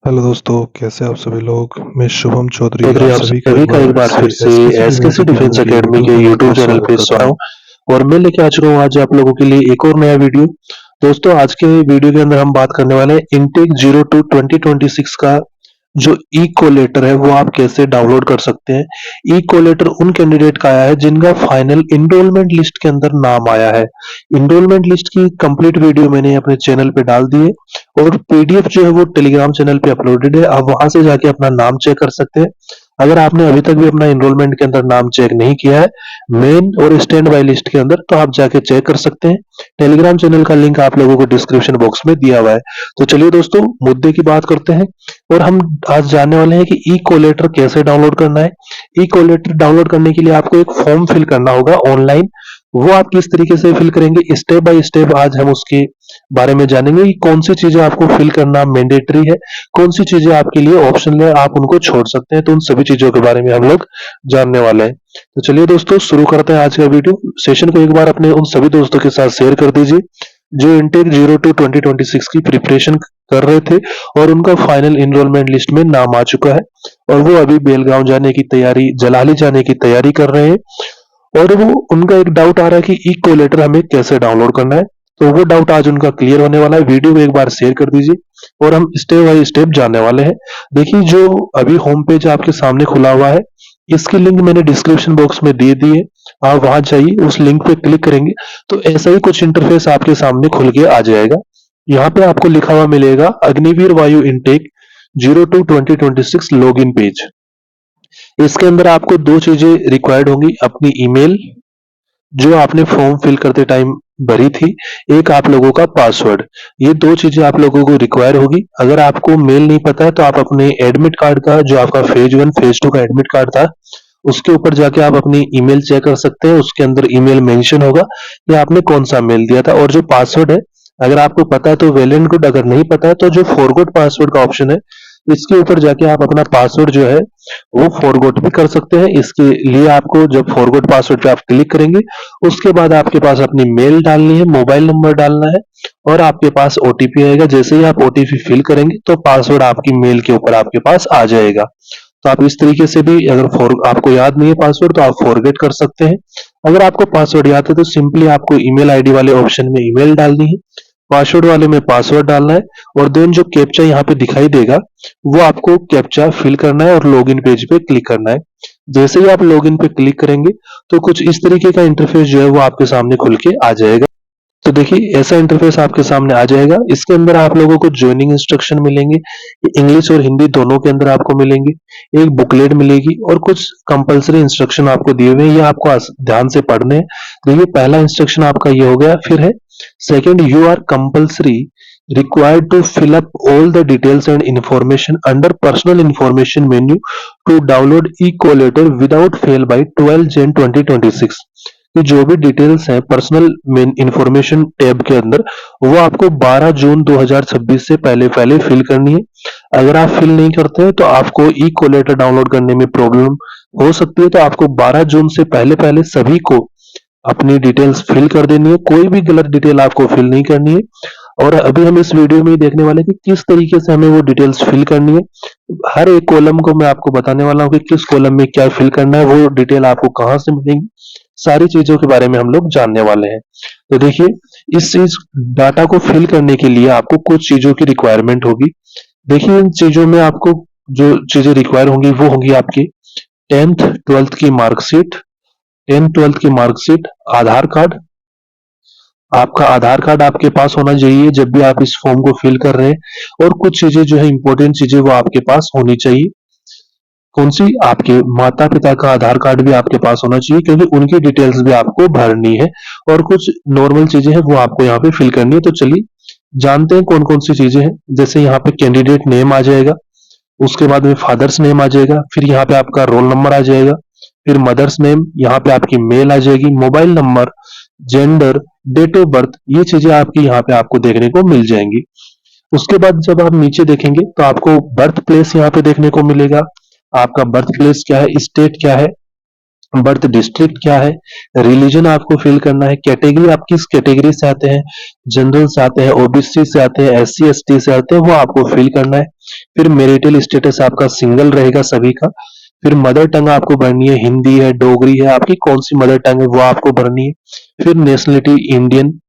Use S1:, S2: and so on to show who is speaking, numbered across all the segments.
S1: Hello दोस्तों, कैसे आप सभी लोग। मैं शुभम चौधरी
S2: चौधरी
S1: आप
S2: आप
S1: सभी को
S2: सभी
S1: एक
S2: का एक
S1: बार
S2: बार
S1: से
S2: फिर से
S1: एसकेसी डिफेंस
S2: एसकेसी
S1: अकेडमी
S2: डिफेंस
S1: के
S2: एकेडमी
S1: यूट्यूब
S2: के
S1: चैनल
S2: यूट्यूब
S1: पर
S2: चैनल
S1: स्वागत
S2: पे
S1: करता
S2: स्वागत
S1: हूं।
S2: हूँ और मैं लेके आ चुका हूँ आज आप लोगों के लिए एक और नया वीडियो। दोस्तों आज के वीडियो के अंदर हम बात करने वाले हैं इनटेक 02 2026 का जो ई कोलेटर है वो आप कैसे डाउनलोड कर सकते हैं। ई कोलेटर उन कैंडिडेट का आया है जिनका फाइनल इनरोलमेंट लिस्ट के अंदर नाम आया है। इनरोलमेंट लिस्ट की कंप्लीट वीडियो मैंने अपने चैनल पे डाल दी है और पीडीएफ जो है वो टेलीग्राम चैनल पे अपलोडेड है, आप वहां से जाके अपना नाम चेक कर सकते हैं। अगर आपने अभी तक भी अपना इनरोलमेंट के अंदर नाम चेक नहीं किया है मेन और स्टैंड बाय लिस्ट के अंदर, तो आप जाके चेक कर सकते हैं। टेलीग्राम चैनल का लिंक आप लोगों को डिस्क्रिप्शन बॉक्स में दिया हुआ है। तो चलिए दोस्तों मुद्दे की बात करते हैं और हम आज जानने वाले हैं कि ई कोलेटर कैसे डाउनलोड करना है। ई कोलेटर डाउनलोड करने के लिए आपको एक फॉर्म फिल करना होगा ऑनलाइन। वो आप किस तरीके से फिल करेंगे स्टेप बाय स्टेप आज हम उसके बारे में जानेंगे कि कौन सी चीजें आपको फिल करना मैंडेटरी है, कौन सी चीजें आपके लिए ऑप्शनल है, आप उनको छोड़ सकते हैं। तो उन सभी चीजों के बारे में हम लोग जानने वाले हैं। तो चलिए दोस्तों शुरू करते हैं आज का वीडियो। सेशन को एक बार अपने उन सभी दोस्तों के साथ शेयर कर दीजिए जो इंटेक 02 2026 की प्रिपरेशन कर रहे थे और उनका फाइनल इनरोलमेंट लिस्ट में नाम आ चुका है और वो अभी बेलगांव जाने की तैयारी, जलाली जाने की तैयारी कर रहे हैं। और वो उनका एक डाउट आ रहा है कि ई कोलेटर हमें कैसे डाउनलोड करना है। तो वो डाउट आज उनका क्लियर होने वाला है। वीडियो को एक बार शेयर कर दीजिए और हम स्टेप बाय स्टेप जानने वाले हैं। देखिए जो अभी होम पेज आपके सामने खुला हुआ है इसकी लिंक मैंने डिस्क्रिप्शन बॉक्स में दे दी है। आप वहां जाइए, उस लिंक पे क्लिक करेंगे तो ऐसा ही कुछ इंटरफेस आपके सामने खुल के आ जाएगा। यहाँ पे आपको लिखा हुआ मिलेगा अग्निवीर वायु इनटेक 02 2026 लॉग इन पेज। इसके अंदर आपको दो चीजें रिक्वायर्ड होंगी, अपनी ईमेल जो आपने फॉर्म फिल करते टाइम भरी थी, एक आप लोगों का पासवर्ड। ये दो चीजें आप लोगों को रिक्वायर होगी। अगर आपको मेल नहीं पता है तो आप अपने एडमिट कार्ड का जो आपका फेज 1 फेज 2 का एडमिट कार्ड था उसके ऊपर जाके आप अपनी ईमेल चेक कर सकते हैं। उसके अंदर ईमेल मेंशन होगा कि आपने कौन सा मेल दिया था। और जो पासवर्ड है अगर आपको पता है तो वेल एंड गुड, अगर नहीं पता है तो जो फॉरगॉट पासवर्ड का ऑप्शन है इसके ऊपर जाके आप अपना पासवर्ड जो है वो फॉरगॉट भी कर सकते हैं। इसके लिए आपको जब फॉरगॉट पासवर्ड पे आप क्लिक करेंगे उसके बाद आपके पास अपनी मेल डालनी है, मोबाइल नंबर डालना है और आपके पास ओटीपी आएगा। जैसे ही आप ओटीपी फिल करेंगे तो पासवर्ड आपकी मेल के ऊपर आपके पास आ जाएगा। तो आप इस तरीके से भी, अगर आपको याद नहीं है पासवर्ड तो आप फॉरगेट कर सकते हैं। अगर आपको पासवर्ड याद है तो सिंपली आपको ईमेल आईडी वाले ऑप्शन में ईमेल डालनी है, पासवर्ड वाले में पासवर्ड डालना है और देन जो कैप्चा यहाँ पे दिखाई देगा वो आपको कैप्चा फिल करना है और लॉगिन पेज पे क्लिक करना है। जैसे ही आप लॉगिन पे क्लिक करेंगे तो कुछ इस तरीके का इंटरफेस जो है वो आपके सामने खुल के आ जाएगा। तो देखिए ऐसा इंटरफेस आपके सामने आ जाएगा। इसके अंदर आप लोगों को ज्वाइनिंग इंस्ट्रक्शन मिलेंगे, इंग्लिश और हिंदी दोनों के अंदर आपको मिलेंगे। एक बुकलेट मिलेगी और कुछ कंपलसरी इंस्ट्रक्शन आपको दिए हुए हैं, ये आपको ध्यान से पढ़ने हैं। देखिए पहला इंस्ट्रक्शन आपका ये हो गया। फिर है second, you are compulsory required to fill up all the details and information under personal information menu to download e-collator without fail by 12 Jan 2026। कि जो भी डिटेल्स हैं पर्सनल इंफॉर्मेशन टैब के अंदर वो आपको 12 जून 2026 से पहले पहले फिल करनी है। अगर आप फिल नहीं करते हैं तो आपको ई कोलेटर डाउनलोड करने में प्रॉब्लम हो सकती है। तो आपको 12 जून से पहले पहले सभी को अपनी डिटेल्स फिल कर देनी है, कोई भी गलत डिटेल आपको फिल नहीं करनी है। और अभी हम इस वीडियो में ही देखने वाले हैं कि किस तरीके से हमें वो डिटेल्स फिल करनी है। हर एक कॉलम को मैं आपको बताने वाला हूँ कि किस कॉलम में क्या फिल करना है, वो डिटेल आपको कहाँ से मिलेंगी, सारी चीजों के बारे में हम लोग जानने वाले हैं। तो देखिए इस चीज डाटा को फिल करने के लिए आपको कुछ चीजों की रिक्वायरमेंट होगी। देखिए इन चीजों में आपको जो चीजें रिक्वायर होंगी वो होंगी आपकी 10th 12th की मार्कशीट, 10th 12th की मार्कशीट, आधार कार्ड। आपका आधार कार्ड आपके पास होना चाहिए जब भी आप इस फॉर्म को फिल कर रहे हैं। और कुछ चीजें जो है इंपॉर्टेंट चीजें वो आपके पास होनी चाहिए। कौन सी? आपके माता पिता का आधार कार्ड भी आपके पास होना चाहिए क्योंकि उनकी डिटेल्स भी आपको भरनी है। और कुछ नॉर्मल चीजें हैं वो आपको यहाँ पे फिल करनी है। तो चलिए जानते हैं कौन कौन सी चीजें हैं। जैसे यहाँ पे कैंडिडेट नेम आ जाएगा, उसके बाद में फादर्स नेम आ जाएगा, फिर यहाँ पे आपका रोल नंबर आ जाएगा, फिर मदर्स नेम, यहाँ पे आपकी मेल आ जाएगी, mobile number, gender, date of birth, ये चीजें आपकी यहाँ पे आपको देखने को मिल जाएंगी। उसके बाद जब आप नीचे देखेंगे तो आपको बर्थ प्लेस यहाँ पे देखने को मिलेगा। आपका बर्थ प्लेस क्या है, स्टेट क्या है, बर्थ डिस्ट्रिक्ट क्या है, रिलीजन आपको फिल करना है, कैटेगरी आप किस कैटेगरी से आते हैं, जनरल से आते हैं, ओबीसी से आते हैं, एससी एसटी से आते हैं, वो आपको फिल करना है। फिर मैरिटल स्टेटस आपका सिंगल रहेगा सभी का। फिर मदर टंग आपको भरनी है, हिंदी है, डोगरी है, आपकी कौन सी मदर टंग है वो आपको भरनी है। फिर नेशनलिटी इंडियन।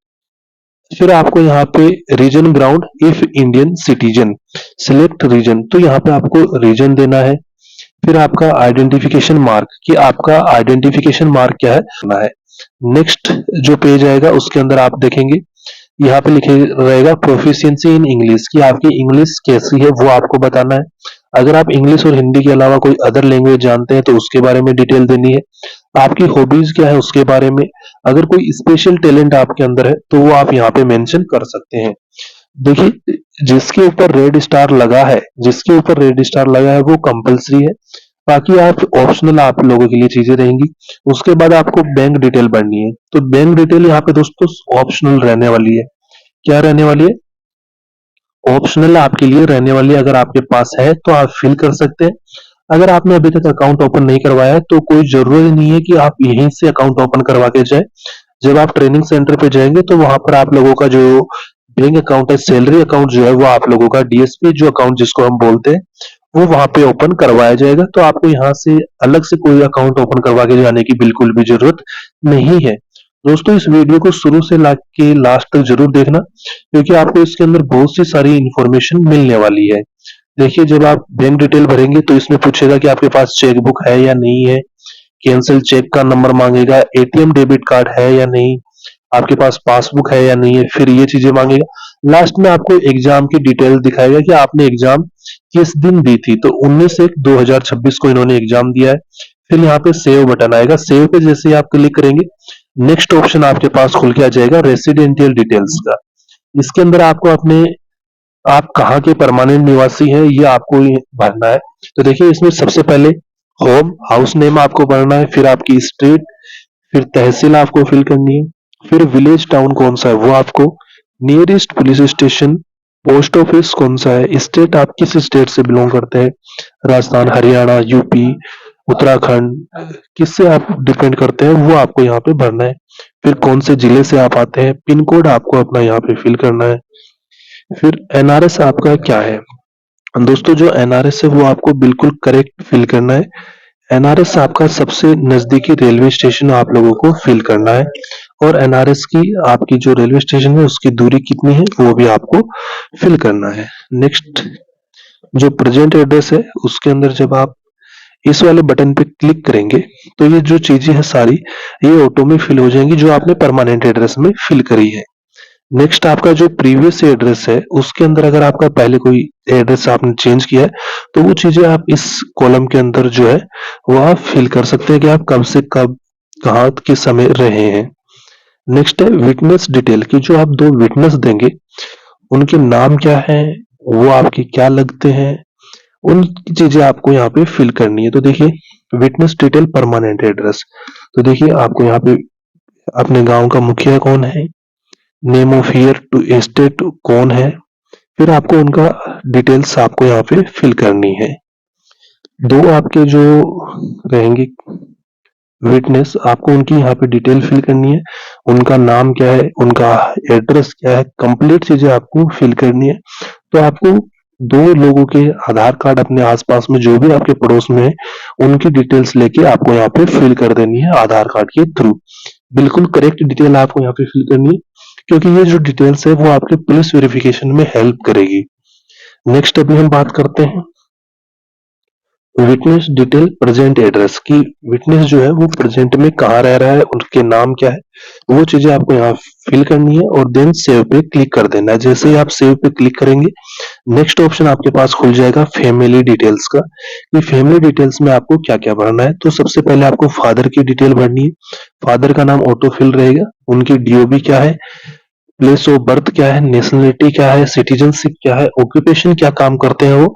S2: फिर आपको यहाँ पे reason ground if Indian citizen, select reason, तो यहाँ पे आपको रीजन देना है। फिर आपका आइडेंटिफिकेशन मार्क, कि आपका आइडेंटिफिकेशन मार्क क्या है करना है। नेक्स्ट जो पेज आएगा उसके अंदर आप देखेंगे यहाँ पे लिखे रहेगा प्रोफिशिएंसी इन इंग्लिश, कि आपकी इंग्लिश कैसी है वो आपको बताना है। अगर आप इंग्लिश और हिंदी के अलावा कोई अदर लैंग्वेज जानते हैं तो उसके बारे में डिटेल देनी है। आपकी हॉबीज क्या है उसके बारे में। अगर कोई स्पेशल टैलेंट आपके अंदर है तो वो आप यहाँ पे मेंशन कर सकते हैं। देखिए, जिसके ऊपर रेड स्टार लगा है वो कंपलसरी है, बाकी आप ऑप्शनल आप लोगों के लिए चीजें रहेंगी। उसके बाद आपको बैंक डिटेल भरनी है, तो बैंक डिटेल यहाँ पे दोस्तों ऑप्शनल रहने वाली है। क्या रहने वाली है? ऑप्शनल आपके लिए रहने वाली है। अगर आपके पास है तो आप फिल कर सकते हैं। अगर आपने अभी तक अकाउंट ओपन नहीं करवाया है तो कोई जरूरी नहीं है कि आप यहीं से अकाउंट ओपन करवा के जाए। जब आप ट्रेनिंग सेंटर पे जाएंगे तो वहां पर आप लोगों का जो बैंक अकाउंट है, सैलरी अकाउंट जो है वो आप लोगों का डीएसपी जो अकाउंट जिसको हम बोलते हैं वो वहां पे ओपन करवाया जाएगा। तो आपको यहाँ से अलग से कोई अकाउंट ओपन करवा के जाने की बिल्कुल भी जरूरत नहीं है। दोस्तों, इस वीडियो को शुरू से लाके लास्ट तक जरूर देखना, क्योंकि आपको इसके अंदर बहुत सी सारी इंफॉर्मेशन मिलने वाली है। देखिए, जब आप बैंक डिटेल भरेंगे तो इसमें पूछेगा कि आपके पास चेकबुक है या नहीं है, कैंसिल चेक का नंबर मांगेगा, एटीएम डेबिट कार्ड है या नहीं, आपके पास पासबुक है या नहीं है, फिर ये चीजें मांगेगा। लास्ट में आपको एग्जाम की डिटेल दिखाएगा कि आपने एग्जाम किस दिन दी थी, तो 19/1/2026 को इन्होंने एग्जाम दिया है। फिर यहाँ पे सेव बटन आएगा, सेव पे जैसे ही आप क्लिक करेंगे नेक्स्ट ऑप्शन आपके पास खुल के आ जाएगा रेसिडेंशियल डिटेल्स का। इसके अंदर आपको अपने आप कहाँ के परमानेंट निवासी हैं ये आपको ये भरना है। तो देखिए, इसमें सबसे पहले होम हाउस नेम आपको भरना है, फिर आपकी स्ट्रीट, फिर तहसील आपको फिल करनी है, फिर विलेज टाउन कौन सा है वो आपको, nearest police station, post office कौन सा है, स्टेट आप किस स्टेट से बिलोंग करते हैं, राजस्थान, हरियाणा, यूपी, उत्तराखंड, किससे आप डिपेंड करते हैं वो आपको यहाँ पे भरना है। फिर कौन से जिले से आप आते हैं, पिन कोड आपको अपना यहाँ पे फिल करना है। फिर एनआरएस आपका क्या है दोस्तों, जो एनआरएस है वो आपको बिल्कुल करेक्ट फिल करना है। एनआरएस आपका सबसे नजदीकी रेलवे स्टेशन आप लोगों को फिल करना है, और एनआरएस की आपकी जो रेलवे स्टेशन है उसकी दूरी कितनी है वो भी आपको फिल करना है। नेक्स्ट जो प्रेजेंट एड्रेस है उसके अंदर जब आप इस वाले बटन पे क्लिक करेंगे तो ये जो चीजें हैं सारी ये ऑटो में फिल हो जाएंगी जो आपने परमानेंट एड्रेस में फिल करी है। नेक्स्ट आपका जो प्रीवियस एड्रेस है उसके अंदर अगर आपका पहले कोई एड्रेस आपने चेंज किया है तो वो चीजें आप इस कॉलम के अंदर जो है वो आप फिल कर सकते हैं कि आप कब से कब कहाँ किस समय रहे हैं। नेक्स्ट है विटनेस डिटेल, की जो आप दो विटनेस देंगे उनके नाम क्या है, वो आपके क्या लगते हैं, उनकी चीजें आपको यहाँ पे फिल करनी है। तो देखिए, विटनेस डिटेल परमानेंट एड्रेस, तो देखिए आपको यहाँ पे अपने गांव का मुखिया कौन है, name of heir to estate कौन है, फिर आपको उनका डिटेल्स आपको यहाँ पे फिल करनी है। दो आपके जो रहेंगे विटनेस आपको उनकी यहाँ पे डिटेल फिल करनी है, उनका नाम क्या है, उनका एड्रेस क्या है, कंप्लीट चीजें आपको फिल करनी है। तो आपको दो लोगों के आधार कार्ड अपने आसपास में जो भी आपके पड़ोस में है उनकी डिटेल्स लेके आपको यहाँ पे फिल कर देनी है आधार कार्ड के थ्रू। बिल्कुल करेक्ट डिटेल आपको यहाँ पे फिल करनी है, क्योंकि ये जो डिटेल्स है वो आपके पुलिस वेरिफिकेशन में हेल्प करेगी। नेक्स्ट अभी हम बात करते हैं विटनेस डिटेल प्रेजेंट एड्रेस की। विटनेस जो है वो प्रेजेंट में कहाँ रह रहा है, उनके नाम क्या है, वो चीजें आपको यहाँ फिल करनी है और देन सेव पे क्लिक कर देना है। जैसे ही आप सेव पे क्लिक करेंगे नेक्स्ट ऑप्शन आपके पास खुल जाएगा फैमिली डिटेल्स का, कि फैमिली डिटेल्स में आपको क्या क्या भरना है। तो सबसे पहले आपको फादर की डिटेल भरनी है, फादर का नाम ऑटो फिल रहेगा, उनकी डीओबी क्या है, प्लेस ऑफ बर्थ क्या है, नेशनलिटी क्या है, सिटीजनशिप क्या है, ऑक्यूपेशन क्या काम करते हैं वो,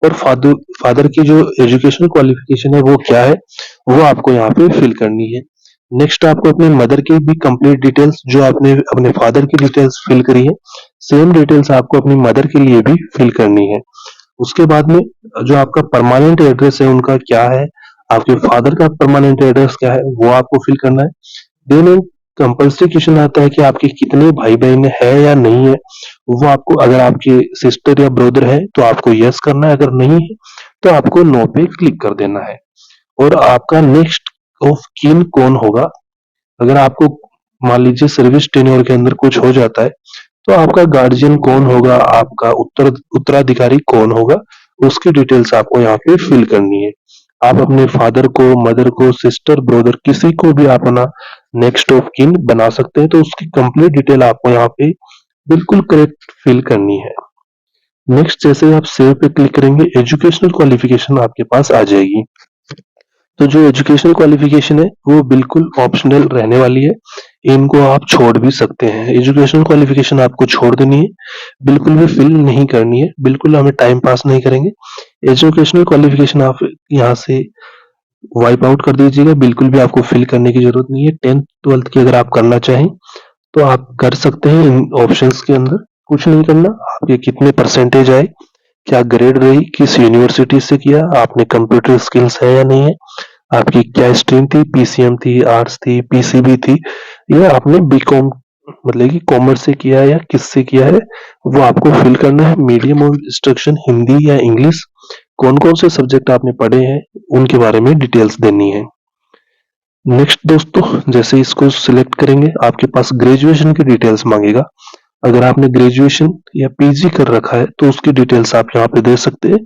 S2: और फादर की जो एजुकेशन क्वालिफिकेशन है वो क्या है वो आपको यहाँ पे फिल करनी है। नेक्स्ट आपको अपने मदर की भी कंप्लीट डिटेल्स, जो आपने अपने फादर की डिटेल्स फिल करी है सेम डिटेल्स आपको अपनी मदर के लिए भी फिल करनी है। उसके बाद में जो आपका परमानेंट एड्रेस है उनका क्या है, आपके फादर का परमानेंट एड्रेस क्या है वो आपको फिल करना है। देन एक कंपल्सरी क्वेश्चन आता है कि आपके कितने भाई बहन है या नहीं है, वो आपको, अगर आपके सिस्टर या ब्रदर है तो आपको यस करना है, अगर नहीं है तो आपको नो पे क्लिक कर देना है। और आपका नेक्स्ट ऑफ कीन कौन होगा, अगर आपको मान लीजिए सर्विस टेन्योर के अंदर कुछ हो जाता है तो आपका गार्जियन कौन होगा, आपका उत्तराधिकारी कौन होगा, उसकी डिटेल्स आपको यहाँ पे फिल करनी है। आप अपने फादर को, मदर को, सिस्टर, ब्रदर, किसी को भी आप अपना नेक्स्ट ऑफ किन बना सकते हैं, तो उसकी कंप्लीट डिटेल आपको यहाँ पे बिल्कुल करेक्ट फिल करनी है। नेक्स्ट जैसे ही आप सेव पे क्लिक करेंगे, एजुकेशनल क्वालिफिकेशन आपके पास आ जाएगी। तो जो एजुकेशनल क्वालिफिकेशन है वो बिल्कुल ऑप्शनल रहने वाली है, इनको आप छोड़ भी सकते हैं। एजुकेशनल क्वालिफिकेशन आपको छोड़ देनी है, बिल्कुल भी फिल नहीं करनी है, बिल्कुल हमें टाइम पास नहीं करेंगे। एजुकेशनल क्वालिफिकेशन आप यहाँ से वाइप आउट कर दीजिएगा, बिल्कुल भी आपको फिल करने की जरूरत नहीं है। 10th 12th की अगर आप करना चाहें तो आप कर सकते हैं, इन ऑप्शंस के अंदर कुछ नहीं करना। आपके कितने परसेंटेज आए, क्या ग्रेड रही, किस यूनिवर्सिटी से किया, आपने कंप्यूटर स्किल्स है या नहीं है, आपकी क्या स्ट्रीम थी, पीसीएम थी, आर्ट्स थी, पीसीबी थी, या आपने बीकॉम मतलब कि कॉमर्स से किया है या किससे किया है, वो आपको फिल करना है। मीडियम ऑफ इंस्ट्रक्शन हिंदी या इंग्लिश, कौन कौन से सब्जेक्ट आपने पढ़े हैं उनके बारे में डिटेल्स देनी है। नेक्स्ट दोस्तों, जैसे इसको सिलेक्ट करेंगे आपके पास ग्रेजुएशन की डिटेल्स मांगेगा। अगर आपने ग्रेजुएशन या पीजी कर रखा है तो उसकी डिटेल्स आप यहाँ पे दे सकते हैं।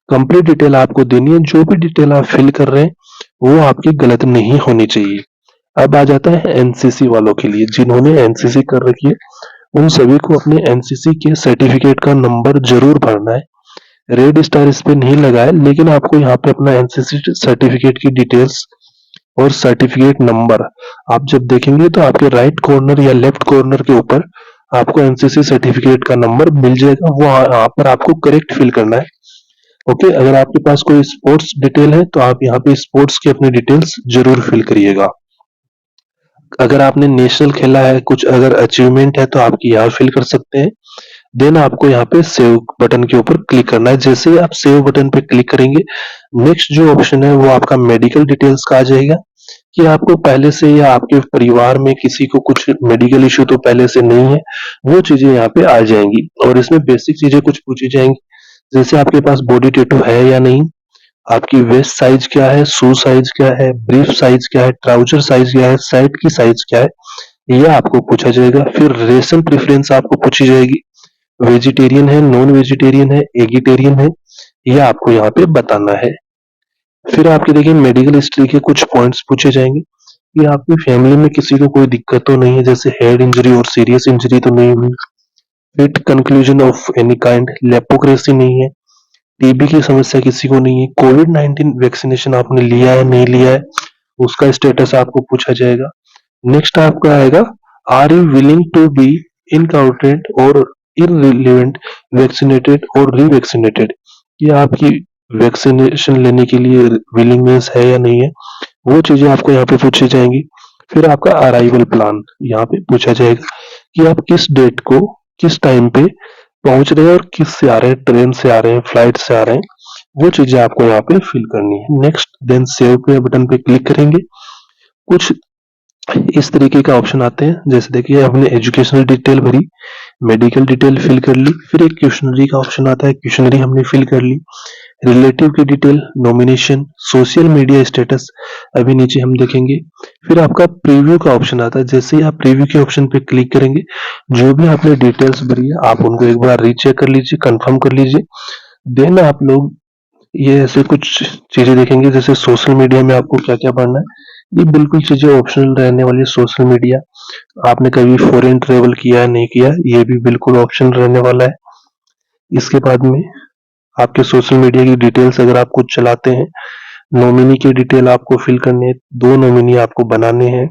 S2: कंप्लीट डिटेल आपको देनी है, जो भी डिटेल आप फिल कर रहे हैं वो आपकी गलत नहीं होनी चाहिए। अब आ जाता है एनसीसी वालों के लिए, जिन्होंने एनसीसी कर रखी है उन सभी को अपने एनसीसी के सर्टिफिकेट का नंबर जरूर भरना है। रेड स्टार इस पे नहीं लगा है, लेकिन आपको यहाँ पे अपना एनसीसी सर्टिफिकेट की डिटेल्स और सर्टिफिकेट नंबर आप जब देखेंगे तो आपके राइट कॉर्नर या लेफ्ट कॉर्नर के ऊपर आपको एनसीसी सर्टिफिकेट का नंबर मिल जाएगा, वो यहाँ पर आपको करेक्ट फिल करना है। ओके, अगर आपके पास कोई स्पोर्ट्स डिटेल है तो आप यहाँ पे स्पोर्ट्स की अपनी डिटेल्स जरूर फिल करिएगा। अगर आपने नेशनल खेला है, कुछ अगर अचीवमेंट है तो आप यहाँ फिल कर सकते हैं। देन आपको यहाँ पे सेव बटन के ऊपर क्लिक करना है। जैसे ही आप सेव बटन पे क्लिक करेंगे, नेक्स्ट जो ऑप्शन है वो आपका मेडिकल डिटेल्स का आ जाएगा, कि आपको पहले से या आपके परिवार में किसी को कुछ मेडिकल इश्यू तो पहले से नहीं है, वो चीजें यहाँ पे आ जाएंगी। और इसमें बेसिक चीजें कुछ पूछी जाएंगी, जैसे आपके पास बॉडी टैटू है या नहीं, आपकी वेस्ट साइज क्या है, शू साइज क्या है, ब्रीफ साइज क्या है, ट्राउजर साइज क्या है, शर्ट की साइज क्या है, यह आपको पूछा जाएगा। फिर रेशन प्रेफरेंस आपको पूछी जाएगी, वेजिटेरियन है, नॉन वेजिटेरियन है, एगिटेरियन है, यह आपको यहाँ पे बताना है। फिर आपके देखिए मेडिकल हिस्ट्री के कुछ पॉइंट्स पूछे जाएंगे कि आपकी फैमिली में किसी को कोई दिक्कत तो नहीं है, जैसे हेड इंजरी और सीरियस इंजरी तो नहीं हुई, fit conclusion of any kind, लेप्रोक्रेसी नहीं है, टीबी की समस्या किसी को नहीं है, कोविड-19 वैक्सीनेशन आपने लिया है नहीं लिया है, उसका स्टेटस आपको पूछा जाएगा। नेक्स्ट आपका आएगा, are you willing to be encountered और इररिलेवेंट वैक्सीनेटेड और रीवैक्सीनेटेड, ये आपकी वैक्सीनेशन लेने के लिए विलिंगनेस है या नहीं है, वो चीजें आपको यहाँ पे पूछी जाएंगी। फिर आपका अराइवल प्लान यहाँ पे पूछा जाएगा कि आप किस डेट को, किस टाइम पे पहुंच रहे हैं और किस से आ रहे हैं, ट्रेन से आ रहे हैं, फ्लाइट से आ रहे हैं, वो चीजें आपको यहाँ पे फिल करनी है। नेक्स्ट देन सेव पे बटन पे क्लिक करेंगे, कुछ इस तरीके का ऑप्शन आते हैं, जैसे देखिए हमने एजुकेशनल डिटेल भरी, मेडिकल डिटेल फिल कर ली, फिर एक क्वेश्चनरी का ऑप्शन आता है, क्वेश्चनरी हमने फिल कर ली, रिलेटिव की detail, nomination, social media status अभी नीचे हम देखेंगे। फिर आपका प्रीव्यू का ऑप्शन आता है, जैसे ही आप प्रीव्यू के ऑप्शन पे क्लिक करेंगे, जो भी आपने डिटेल्स भरी है आप उनको एक बार रीचेक कर लीजिए, कंफर्म कर लीजिए। देन आप लोग ये ऐसे कुछ चीजें देखेंगे, जैसे सोशल मीडिया में आपको क्या क्या पढ़ना है, ये बिल्कुल चीजें ऑप्शनल रहने वाली है। सोशल मीडिया, आपने कभी फॉरेन ट्रेवल किया है नहीं किया, ये भी बिल्कुल ऑप्शनल रहने वाला है। इसके बाद में आपके सोशल मीडिया की डिटेल्स अगर आप कुछ चलाते हैं, नॉमिनी की डिटेल आपको फिल करनी है, 2 नॉमिनी आपको बनाने हैं,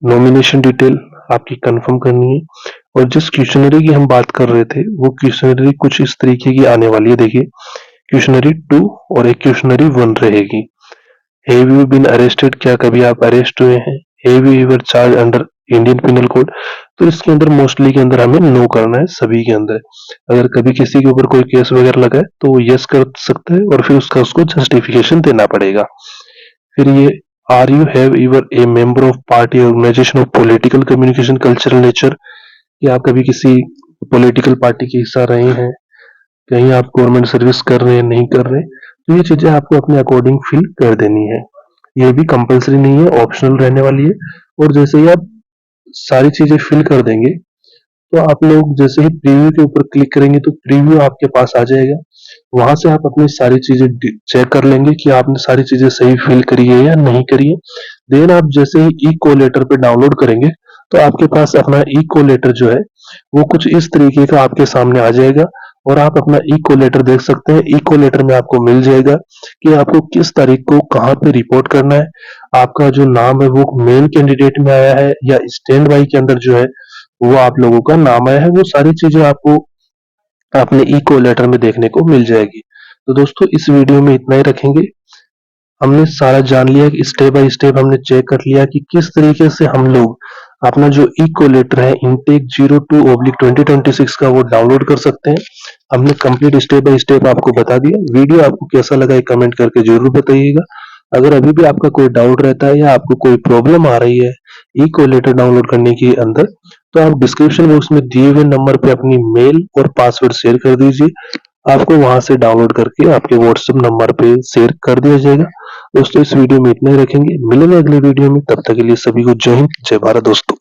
S2: नॉमिनेशन डिटेल आपकी कंफर्म करनी है। और जिस क्वेश्चनरी की हम बात कर रहे थे वो क्वेश्चनरी कुछ इस तरीके की आने वाली है, देखिए क्वेश्चनरी 2 और एक क्वेश्चनरी 1 रहेगी। हैव यू बीन अरेस्टेड, क्या कभी आप अरेस्ट हुए हैं, have you ever charge under Indian penal code, तो इसके अंदर मोस्टली के अंदर हमें नो करना है सभी के अंदर। अगर कभी किसी के ऊपर कोई केस वगैरह लगा है तो वो यस कर सकता है और फिर उसका उसको जस्टिफिकेशन देना पड़ेगा। फिर ये are you have your a member of party organization of political communication cultural nature, कि आप कभी किसी पॉलिटिकल पार्टी के हिस्सा रहे हैं, कहीं आप गवर्नमेंट सर्विस कर रहे हैं, नहीं कर रहे, तो ये चीजें आपको अपने अकॉर्डिंग फिल कर देनी है। ये भी कंपलसरी नहीं है, ऑप्शनल रहने वाली है। और जैसे ही आप सारी चीजें फिल कर देंगे तो आप लोग जैसे ही प्रीव्यू के ऊपर क्लिक करेंगे तो प्रीव्यू आपके पास आ जाएगा। वहां से आप अपनी सारी चीजें चेक कर लेंगे कि आपने सारी चीजें सही फिल करी है या नहीं करी है। देन आप जैसे ही ई कोलेटर पे डाउनलोड करेंगे तो आपके पास अपना ई कोलेटर जो है वो कुछ इस तरीके का आपके सामने आ जाएगा। और आप अपना ई कोलेटर देख सकते हैं। ई कोलेटर में आपको मिल जाएगा कि आपको किस तारीख को कहाँ पे रिपोर्ट करना है। आपका जो नाम है वो मेल कैंडिडेट में आया है या स्टैंड बाई के अंदर जो है वो आप लोगों का नाम आया है, वो सारी चीजें आपको अपने ई कोलेटर में देखने को मिल जाएगी। तो दोस्तों इस वीडियो में इतना ही रखेंगे। हमने सारा जान लिया कि स्टेप बाय स्टेप हमने चेक कर लिया कि किस तरीके से हम लोग अपना जो ई कोलेटर है इंटेक 02/2026 का वो डाउनलोड कर सकते हैं। हमने कंप्लीट स्टेप बाय स्टेप आपको बता दिया। वीडियो आपको कैसा लगा ये कमेंट करके जरूर बताइएगा। अगर अभी भी आपका कोई डाउट रहता है या आपको कोई प्रॉब्लम आ रही है ई कोलेटर डाउनलोड करने के अंदर, तो आप डिस्क्रिप्शन बॉक्स में दिए हुए नंबर पे अपनी मेल और पासवर्ड शेयर कर दीजिए। आपको वहां से डाउनलोड करके आपके व्हाट्सएप नंबर पे शेयर कर दिया जाएगा। दोस्तों इस वीडियो में इतना ही रखेंगे, मिलेंगे अगले वीडियो में, तब तक के लिए सभी को जय हिंद जय भारत दोस्तों।